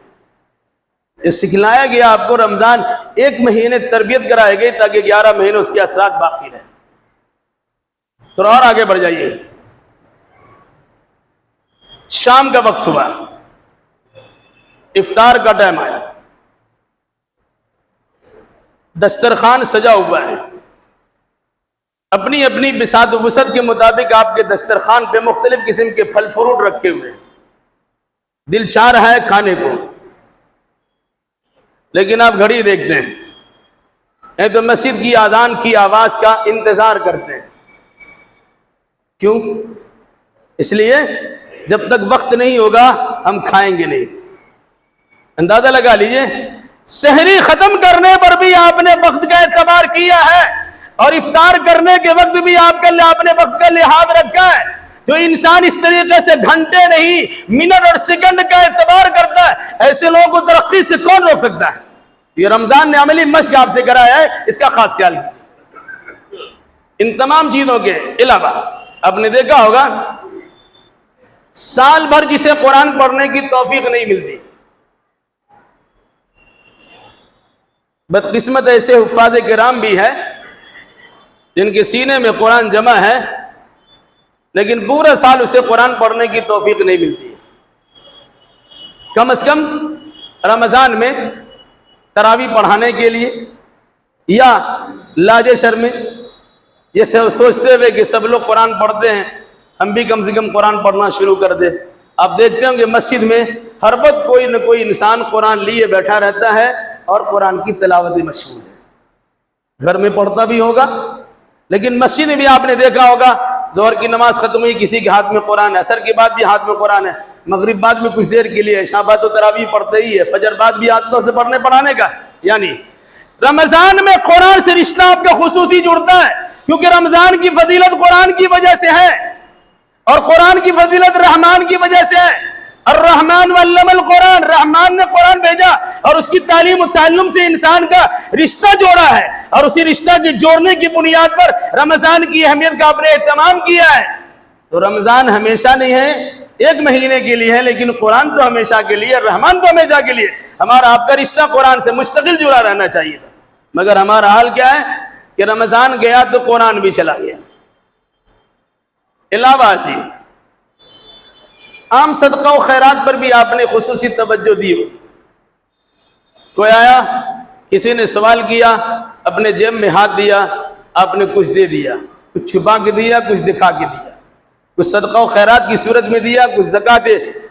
یہ سکھلایا گیا آپ کو. رمضان 1 مہینے تربیت کرائی گئی تاکہ 11 مہینے اس کے اثرات باقی رہیں. تو اور آگے بڑھ جائیے. شام کا وقت ہوا، افطار کا ٹائم آیا، دسترخوان سجا ہوا ہے، اپنی اپنی بساط و وسعت کے مطابق آپ کے دسترخوان پہ مختلف قسم کے پھل فروٹ رکھے ہوئے، دل چاہ رہا ہے کھانے کو، لیکن آپ گھڑی دیکھتے ہیں، نہیں تو مسجد کی اذان کی آواز کا انتظار کرتے ہیں. کیوں؟ اس لیے جب تک وقت نہیں ہوگا ہم کھائیں گے نہیں. اندازہ لگا لیجئے، سحری ختم کرنے پر بھی آپ نے وقت کا اعتبار کیا ہے، اور افطار کرنے کے وقت بھی آپ نے وقت کا لحاظ رکھا ہے. جو انسان اس طریقے سے گھنٹے نہیں منٹ اور سیکنڈ کا اعتبار کرتا ہے، ایسے لوگوں کو ترقی سے کون روک سکتا ہے؟ یہ رمضان نے عملی مشق آپ سے کرایا ہے، اس کا خاص خیال کیجیے. ان تمام چیزوں کے علاوہ آپ نے دیکھا ہوگا سال بھر جسے قرآن پڑھنے کی توفیق نہیں ملتی، بدقسمت ایسے حفاظ کرام بھی ہے جن کے سینے میں قرآن جمع ہے لیکن پورا سال اسے قرآن پڑھنے کی توفیق نہیں ملتی. کم از کم رمضان میں تراویح پڑھانے کے لیے یا لاج شرم یہ سوچتے ہوئے کہ سب لوگ قرآن پڑھتے ہیں ہم بھی کم سے کم قرآن پڑھنا شروع کر دیں. آپ دیکھتے ہوں کہ مسجد میں ہر وقت کوئی نہ کوئی انسان قرآن لیے بیٹھا رہتا ہے، اور قرآن کی تلاوت مشہور ہے، گھر میں پڑھتا بھی ہوگا، لیکن مسجد میں بھی آپ نے دیکھا ہوگا ظہر کی نماز ختم ہوئی کسی کے ہاتھ میں قرآن ہے، عصر کے بعد بھی ہاتھ میں قرآن ہے، مغرب بعد میں کچھ دیر کے لیے، عشاء بعد تو تراویح پڑھتے ہی ہے، فجر بعد بھی ہاتھ سے پڑھنے پڑھانے کا۔ یعنی رمضان میں قرآن سے رشتہ آپ کا خصوصی جڑتا ہے، کیونکہ رمضان کی فضیلت قرآن کی وجہ سے ہے، اور قرآن کی فضیلت رحمان کی وجہ سے ہے۔ الرحمن علم القرآن، رحمان نے قرآن بھیجا اور اس کی تعلیم و تعلم سے انسان کا رشتہ جوڑا ہے، اور اسی رشتہ کے جوڑنے کی بنیاد پر رمضان کی اہمیت کا اپنے اہتمام کیا ہے۔ تو رمضان ہمیشہ نہیں ہے، ایک مہینے کے لیے ہے، لیکن قرآن تو ہمیشہ کے لیے، رحمان تو ہمیشہ کے لیے۔ ہمارا آپ کا رشتہ قرآن سے مستقل جڑا رہنا چاہیے تھا، مگر ہمارا حال کیا ہے کہ رمضان گیا تو قرآن بھی چلا گیا۔ علاوہ ازیں عام صدقہ و خیرات پر بھی آپ نے خصوصی توجہ دی ہو۔ کوئی آیا، کسی نے سوال کیا، اپنے جیب میں ہاتھ دیا، آپ نے کچھ دے دیا، کچھ چھپا کے دیا، کچھ دکھا کے دیا، کچھ صدقہ و خیرات کی صورت میں دیا، کچھ زکوٰۃ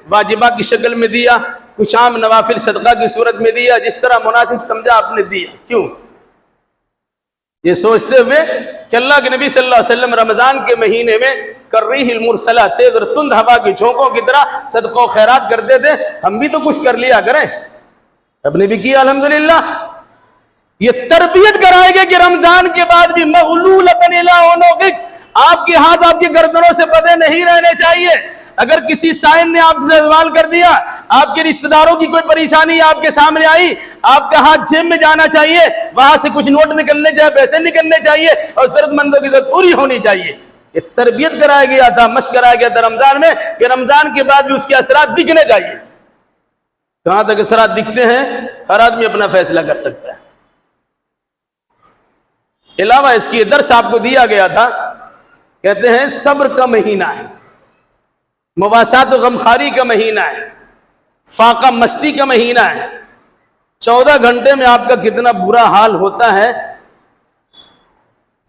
واجبہ کی شکل میں دیا، کچھ عام نوافل صدقہ کی صورت میں دیا، جس طرح مناسب سمجھا آپ نے دیا۔ کیوں؟ یہ سوچتے ہوئے کہ اللہ کے نبی صلی اللہ علیہ وسلم رمضان کے مہینے میں کالریح المرسلہ، تیز اور تند ہوا کی جھونکوں کی طرح صدقہ و خیرات کرتے تھے، ہم بھی تو کچھ کر لیا کریں۔ اب نے بھی کیا الحمدللہ۔ یہ تربیت کرائے گا کہ رمضان کے بعد بھی مغلولۃ الی عنقک، آپ کے ہاتھ آپ کی گردنوں سے بندھے نہیں رہنے چاہیے۔ اگر کسی سائن نے آپ سے سوال کر دیا، آپ کے رشتہ داروں کی کوئی پریشانی آپ کے سامنے آئی، آپ کا ہاتھ جیب میں جانا چاہیے، وہاں سے کچھ نوٹ نکلنے چاہیے، پیسے نکلنے چاہیے، اور ضرورت مندوں کی ضرورت پوری ہونی چاہیے۔ یہ تربیت کرایا گیا تھا، مشق کرایا گیا تھا رمضان میں، کہ رمضان کے بعد بھی اس کے اثرات دکھنے چاہیے۔ کہاں تک اثرات دکھتے ہیں ہر آدمی اپنا فیصلہ کر سکتا ہے۔ علاوہ اس کی درس آپ کو دیا گیا تھا، کہتے ہیں صبر کا مہینہ ہے، مواسات و غمخواری کا مہینہ ہے، فاقہ مستی کا مہینہ ہے۔ 14 گھنٹے میں آپ کا کتنا برا حال ہوتا ہے،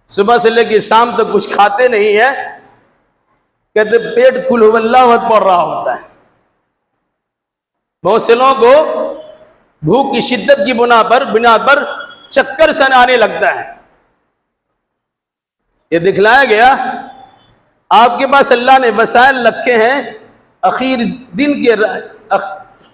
صبح سے لے کے شام تک کچھ کھاتے نہیں ہے، کہتے پیٹ قل هو اللہ احد پڑھ رہا ہوتا ہے۔ بہت سے لوگوں کو بھوک کی شدت کی بنا پر چکر سن آنے لگتا ہے۔ یہ دکھلایا گیا آپ کے پاس اللہ نے وسائل رکھے ہیں، اخیر دن کے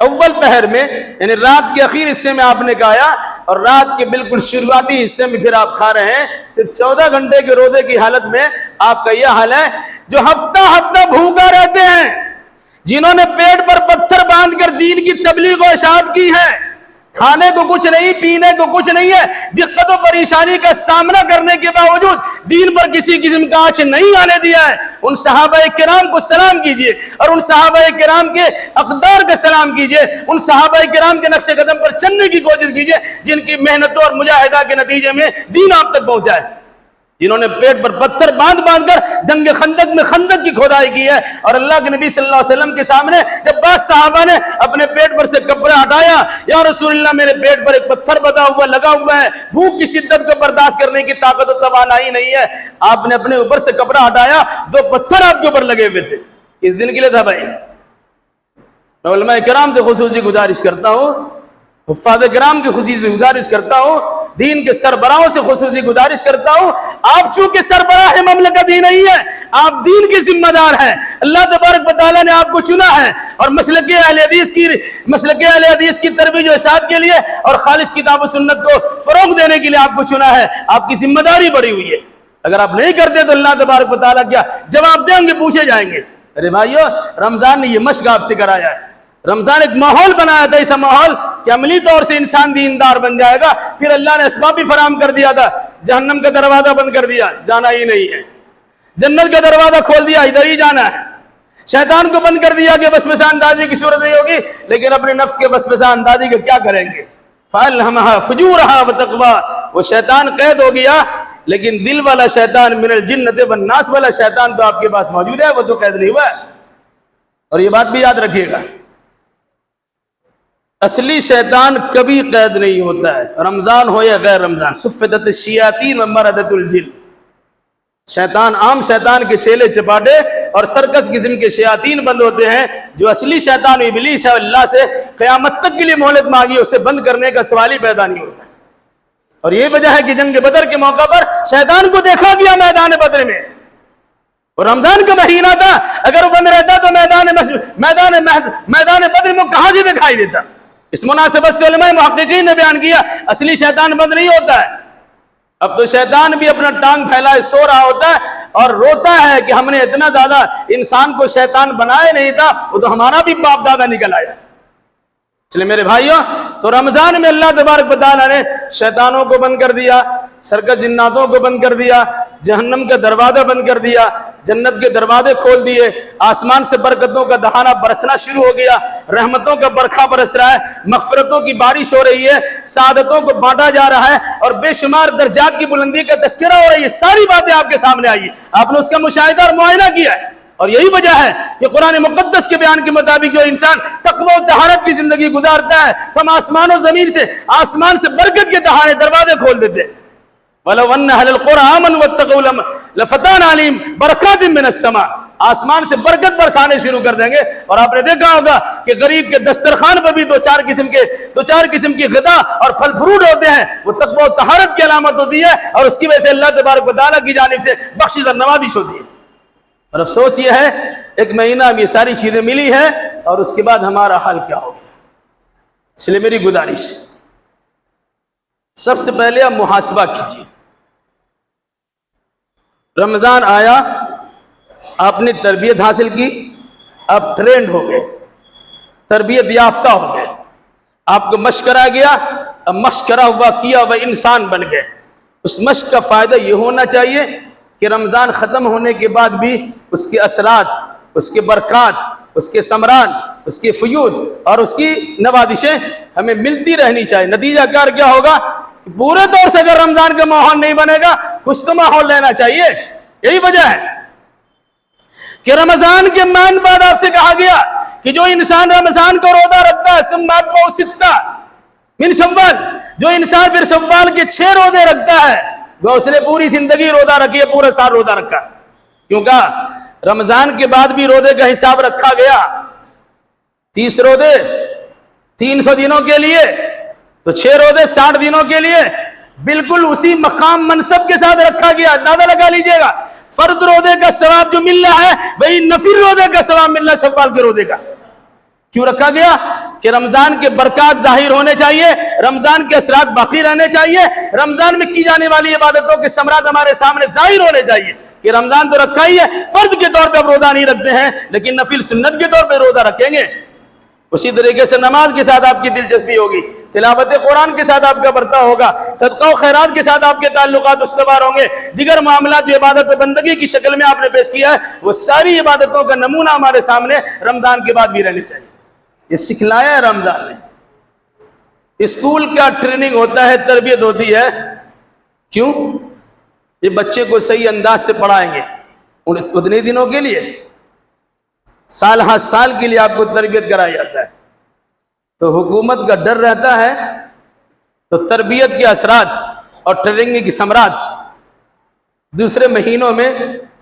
اول پہر میں، یعنی رات کے اخیر حصے میں آپ نے کھایا، اور رات کے بالکل شروعاتی حصے میں پھر آپ کھا رہے ہیں۔ صرف 14 گھنٹے کے روزے کی حالت میں آپ کا یہ حال ہے۔ جو ہفتہ ہفتہ بھوکا رہتے ہیں، جنہوں نے پیٹ پر پتھر باندھ کر دین کی تبلیغ و اشاعت کی ہے، کھانے کو کچھ نہیں، پینے کو کچھ نہیں ہے، دقت و پریشانی کا سامنا کرنے کے باوجود دین پر کسی قسم کا آنچ نہیں آنے دیا ہے، ان صحابہ کرام کو سلام کیجئے، اور ان صحابہ کرام کے اقدار کا سلام کیجئے، ان صحابہ کرام کے نقش قدم پر چلنے کی کوشش کیجئے، جن کی محنتوں اور مجاہدہ کے نتیجے میں دین آپ تک پہنچا ہے، جنہوں نے پیٹ پر پتھر باندھ کر جنگ خندق میں خندق کی کھودائی کی ہے۔ اور اللہ کے نبی صلی اللہ علیہ وسلم کے سامنے جب بعض صحابہ نے اپنے پیٹ پر سے کپڑا ہٹایا، یا رسول اللہ میرے پیٹ پر ایک پتھر لگا ہوا ہے، بھوک کی شدت کو برداشت کرنے کی طاقت و توانائی نہیں ہے، آپ نے اپنے اوپر سے کپڑا ہٹایا، 2 پتھر آپ کے اوپر لگے ہوئے تھے، کس دن کے لیے تھا بھائی؟ میں علماء کرام سے خصوصی گزارش کرتا ہوں، حفاظ کرام کی خصوصی گزارش کرتا ہوں، دین کے سربراہوں سے خصوصی گزارش کرتا ہوں، آپ چونکہ سربراہ مملکت ہی نہیں ہے، آپ دین کے ذمہ دار ہیں، اللہ تبارک و تعالیٰ نے آپ کو چنا ہے، اور مسلک اہل حدیث کی ترویج و اشاعت کے لیے اور خالص کتاب و سنت کو فروغ دینے کے لیے آپ کو چنا ہے، آپ کی ذمہ داری بڑی ہوئی ہے۔ اگر آپ نہیں کرتے تو اللہ تبارک و تعالیٰ کیا جواب دیں گے، پوچھے جائیں گے۔ ارے بھائیو، رمضان نے یہ مشق آپ سے کرایا ہے، رمضان ایک ماحول بنایا تھا، ایسا ماحول کہ عملی طور سے انسان دیندار بن جائے گا۔ پھر اللہ نے اسباب بھی فراہم کر دیا تھا، جہنم کا دروازہ بند کر دیا، جانا ہی نہیں ہے، جنت کا دروازہ کھول دیا، ادھر ہی جانا ہے، شیطان کو بند کر دیا کہ وسوسہ اندازی کی صورت نہیں ہوگی، لیکن اپنے نفس کے وسوسہ اندازی کا کیا کریں گے؟ فَأَلْهَمَهَا فُجُورَهَا وَتَقْوَاهَا، وہ شیطان قید ہو گیا، لیکن دل والا شیطان من الجنۃ والناس والا شیطان تو آپ کے پاس موجود ہے، وہ تو قید نہیں ہوا ہے۔ اور یہ بات بھی یاد رکھیے گا، اصلی شیطان کبھی قید نہیں ہوتا ہے، رمضان ہو یا غیر رمضان۔ صفدت الشیاطین ومردت الجن، شیطان عام شیطان کے چیلے چپاٹے اور سرکس قسم کے شیاطین بند ہوتے ہیں. جو اصلی شیطان ابلیس ہے اللہ سے قیامت تک کے لیے مہلت مانگی اسے بند کرنے کا سوال ہی پیدا نہیں ہوتا. اور یہی وجہ ہے کہ جنگ بدر کے موقع پر شیطان کو دیکھا گیا میدان بدر میں. اور رمضان کا مہینہ تھا, اگر وہ بند رہتا تو میدان بدر میں کہاں سے دکھائی دیتا. اس مناسبت سے علماء محققین نے بیان کیا اصلی شیطان بند نہیں ہوتا ہے. اب تو شیطان بھی اپنا ٹانگ پھیلائے سو رہا ہوتا ہے اور روتا ہے کہ ہم نے اتنا زیادہ انسان کو شیطان بنایا نہیں تھا, وہ تو ہمارا بھی باپ دادا نکل آیا. اس لیے میرے بھائیوں, تو رمضان میں اللہ تبارک و تعالیٰ نے شیطانوں کو بند کر دیا, سرکس جناتوں کو بند کر دیا, جہنم کا دروازہ بند کر دیا, جنت کے دروازے کھول دیے, آسمان سے برکتوں کا دہانہ برسنا شروع ہو گیا, رحمتوں کا برکھا برس رہا ہے, مغفرتوں کی بارش ہو رہی ہے, سعادتوں کو بانٹا جا رہا ہے اور بے شمار درجات کی بلندی کا تذکرہ ہو رہی ہے. ساری باتیں آپ کے سامنے آئی ہیں, آپ نے اس کا مشاہدہ اور معائنہ کیا ہے. اور یہی وجہ ہے کہ قرآن مقدس کے بیان کے مطابق جو انسان تقوی و طہارت کی زندگی گزارتا ہے تو ہم آسمان و زمین سے, آسمان سے برکت کے دہانے دروازے کھول دیتے ہیں. وَلَوْ أَنَّ أَهْلَ الْقُرَىٰ آمَنُوا وَاتَّقَوْا لَفَتَحْنَا عَلَيْهِمْ بَرَكَاتٍ مِّنَ السَّمَاءِ, آسمان سے برکت برسانے شروع کر دیں گے. اور آپ نے دیکھا ہوگا کہ غریب کے دسترخوان پر بھی دو چار قسم کی غذا اور پھل فروٹ ہوتے ہیں. وہ تقوی و طہارت کی علامت ہوتی ہے اور اس کی وجہ سے اللہ تبارک و تعالیٰ کی جانب سے بخشش اور نوازش ہوتی ہے. اور افسوس یہ ہے ایک مہینہ میں یہ ساری چیزیں ملی ہیں اور اس کے بعد ہمارا حال کیا ہو گیا. اس لیے میری گزارش, سب سے پہلے آپ محاسبہ کیجیے. رمضان آیا, آپ نے تربیت حاصل کی, آپ ٹرینڈ ہو گئے, تربیت یافتہ ہو گئے, آپ کو مشق کرا گیا, اب مشق کرا ہوا کیا وہ انسان بن گئے. اس مشق کا فائدہ یہ ہونا چاہیے کہ رمضان ختم ہونے کے بعد بھی اس کے اثرات, اس کے برکات, اس کے ثمرات, اس کے فیوض اور اس کی نوازشیں ہمیں ملتی رہنی چاہیے. نتیجہ کار کیا ہوگا, پورے طور سے اگر رمضان کا ماحول نہیں بنے گا, کچھ تو ماحول لینا چاہیے. یہی وجہ ہے کہ رمضان کے مان بعد آپ سے کہا گیا کہ جو انسان رمضان کو روزہ رکھتا ہے سمات و ستہ من شوال, جو انسان پھر شوال کے 6 روزے رکھتا ہے وہ اس نے پوری زندگی روزہ رکھی ہے, پورا سال روزہ رکھا. کیونکہ رمضان کے بعد بھی روزے کا حساب رکھا گیا, 30 روزے 300 دنوں کے لیے, تو 6 روزے 60 دنوں کے لیے, بالکل اسی مقام منصب کے ساتھ رکھا گیا. اندازہ لگا لیجئے گا, فرد روزے کا ثواب جو مل رہا ہے وہی نفل روزے کا ثواب مل رہا ہے شوال کے روزے کا. کیوں رکھا گیا؟ کہ رمضان کے برکات ظاہر ہونے چاہیے, رمضان کے اثرات باقی رہنے چاہیے, رمضان میں کی جانے والی عبادتوں کے ثمرات ہمارے سامنے ظاہر ہونے چاہیے. کہ رمضان تو رکھا ہی ہے, فرد کے طور پہ اب روزہ نہیں رکھتے ہیں لیکن نفل سنت کے طور پہ روزہ رکھیں گے. اسی طریقے سے نماز کے ساتھ آپ کی دلچسپی ہوگی, تلاوت قرآن کے ساتھ آپ کا برتاؤ ہوگا, صدقہ و خیرات کے ساتھ آپ کے تعلقات استوار ہوں گے, دیگر معاملات جو عبادت و بندگی کی شکل میں آپ نے پیش کیا ہے وہ ساری عبادتوں کا نمونہ ہمارے سامنے رمضان کے بعد بھی رہنے چاہیے. یہ سکھلایا ہے رمضان نے. اسکول کا ٹریننگ ہوتا ہے, تربیت ہوتی ہے, کیوں؟ یہ بچے کو صحیح انداز سے پڑھائیں گے اتنے دنوں کے لیے, سال ہر سال کے لیے آپ کو تربیت کرایا جاتا ہے. تو حکومت کا ڈر رہتا ہے تو تربیت کے اثرات اور ٹریننگ کی ثمرات دوسرے مہینوں میں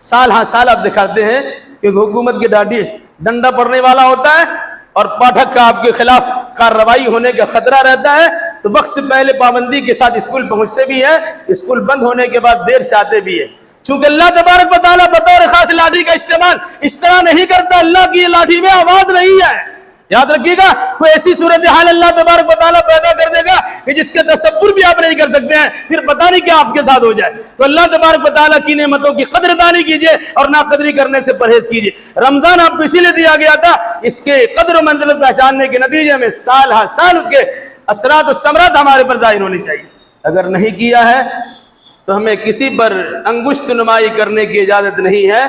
سال ہر سال آپ دکھاتے ہیں, کیونکہ حکومت کے ڈنڈا پڑنے والا ہوتا ہے اور پاٹھک کا آپ کے خلاف کارروائی ہونے کا خطرہ رہتا ہے. تو وقت سے پہلے پابندی کے ساتھ اسکول پہنچتے بھی ہیں, اسکول بند ہونے کے بعد دیر سے آتے بھی ہیں. چونکہ اللہ تبارک و تعالیٰ بطور خاص لاٹھی کا استعمال اس طرح نہیں کرتا, اللہ کی لاٹھی میں آواز نہیں ہے. یاد رکھیے گا, کوئی ایسی صورتحال اللہ تبارک و تعالیٰ پیدا کر دے گا کہ جس کے تصور بھی آپ نہیں کر سکتے ہیں, پھر پتہ نہیں کیا آپ کے ساتھ ہو جائے. تو اللہ تبارک و تعالیٰ کی نعمتوں کی قدردانی کیجئے اور ناقدری کرنے سے پرہیز کیجئے. رمضان آپ کو اسی لیے دیا گیا تھا, اس کے قدر و منزلت پہچاننے کے نتیجے میں سال ہر سال اس کے اثرات و ثمرات ہمارے پر ظاہر ہونی چاہیے. اگر نہیں کیا ہے تو ہمیں کسی پر انگشت نمائی کرنے کی اجازت نہیں ہے,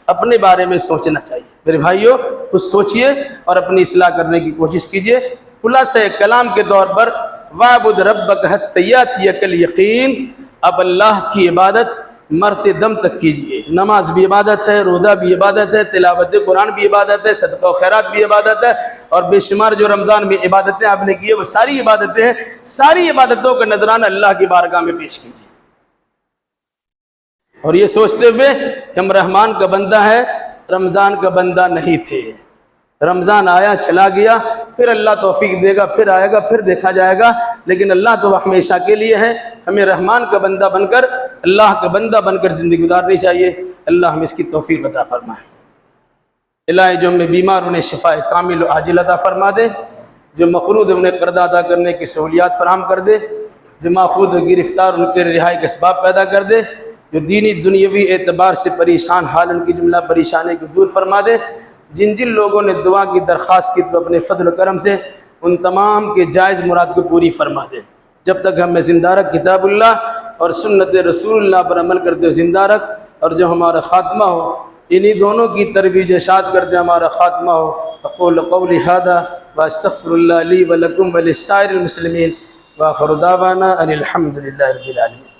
اپنے بارے میں سوچنا چاہیے. میرے بھائیوں, کچھ سوچئے اور اپنی اصلاح کرنے کی کوشش کیجئے. خلاصہ کلام کے طور پر وَاعْبُدْ رَبَّكَ حَتَّىٰ يَأْتِيَكَ الْيَقِينُ, اب اللہ کی عبادت مرتے دم تک کیجئے. نماز بھی عبادت ہے, روزہ بھی عبادت ہے, تلاوت قرآن بھی عبادت ہے, صدقہ و خیرات بھی عبادت ہے, اور بے شمار جو رمضان میں عبادتیں آپ نے کی ہے وہ ساری عبادتیں ہیں. ساری عبادتوں کا نذرانہ اللہ کی بارگاہ میں پیش کیجئے. اور یہ سوچتے ہوئے کہ ہم رحمان کا بندہ ہے، رمضان کا بندہ نہیں تھے۔ رمضان آیا چلا گیا، پھر اللہ توفیق دے گا، پھر آئے گا، پھر دیکھا جائے گا، لیکن اللہ تو ہمیشہ کے لیے ہے۔ ہمیں رحمان کا بندہ بن کر، اللہ کا بندہ بن کر زندگی گزارنی چاہیے۔ اللہ ہمیں اس کی توفیق عطا فرمائے۔ الہی جو ہمیں بیمار انہیں شفا کامل و عاجل عطا فرما دے، جو مقروض انہیں قرض ادا کرنے کی سہولیات فراہم کر دے، جو ماخوذ و گرفتار ان کے رہائی کے اسباب پیدا کر دے، جو دینی دنیاوی اعتبار سے پریشان حال ان کی جملہ پریشانی کو دور فرما دے۔ جن جن لوگوں نے دعا کی درخواست کی تو اپنے فضل و کرم سے ان تمام کے جائز مراد کو پوری فرما دے۔ جب تک ہمیں زندہ رکھ کتاب اللہ اور سنت رسول اللہ پر عمل کرتے ہوئے زندہ رکھ، اور جو ہمارا خاتمہ ہو انہی دونوں کی ترویج اشاعت کرتے ہمارا خاتمہ ہو۔ اقول قولی ھذا واستغفر اللہ لی ولکم ولسائر المسلمین وآخر دعوانا ان الحمد للہ رب العالمین۔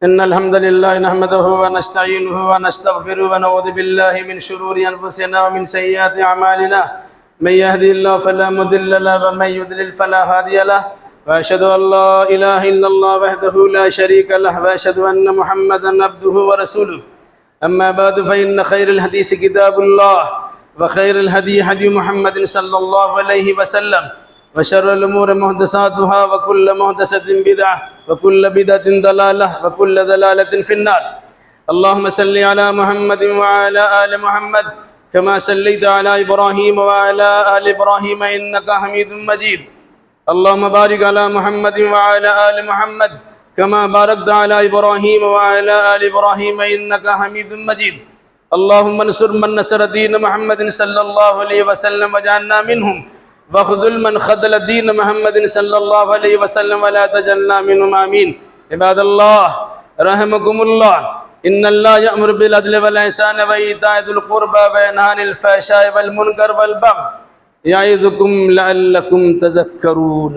ان الحمد لله نحمده ونستعينه ونستغفره ونعوذ بالله من شرور انفسنا ومن سيئات اعمالنا، من يهدي الله فلا مضل له ومن يضلل فلا هادي له، واشهد ان لا اله الا الله وحده لا شريك له، واشهد ان محمدا عبده ورسوله، اما بعد فان خير الحديث كتاب الله، وخير الهدي هدي محمد صلى الله عليه وسلم، وشر الامور محدثاتها، وكل محدثة بدعة، وكل بدعة ضلالة، وكل ضلالة في النار۔ اللهم صل على محمد وعلى آل محمد كما صليت على إبراهيم وعلى آل إبراهيم إنك حميد مجيد۔ اللهم بارك على محمد وعلى آل محمد كما باركت على إبراهيم وعلى آل إبراهيم إنك حميد مجيد۔ اللهم انصر من نصر دين محمد صلى الله عليه وسلم واجعلنا منهم، وخذل من خذل دین محمد صلی اللہ علیہ وسلم ولا تجعلنا منهم آمین۔ عباد اللہ رحمکم اللہ، ان اللہ یأمر بالعدل والإحسان وإیتاء ذی القربى وینہی عن الفحشاء والمنکر والبغی یعظکم لعلکم تذکرون۔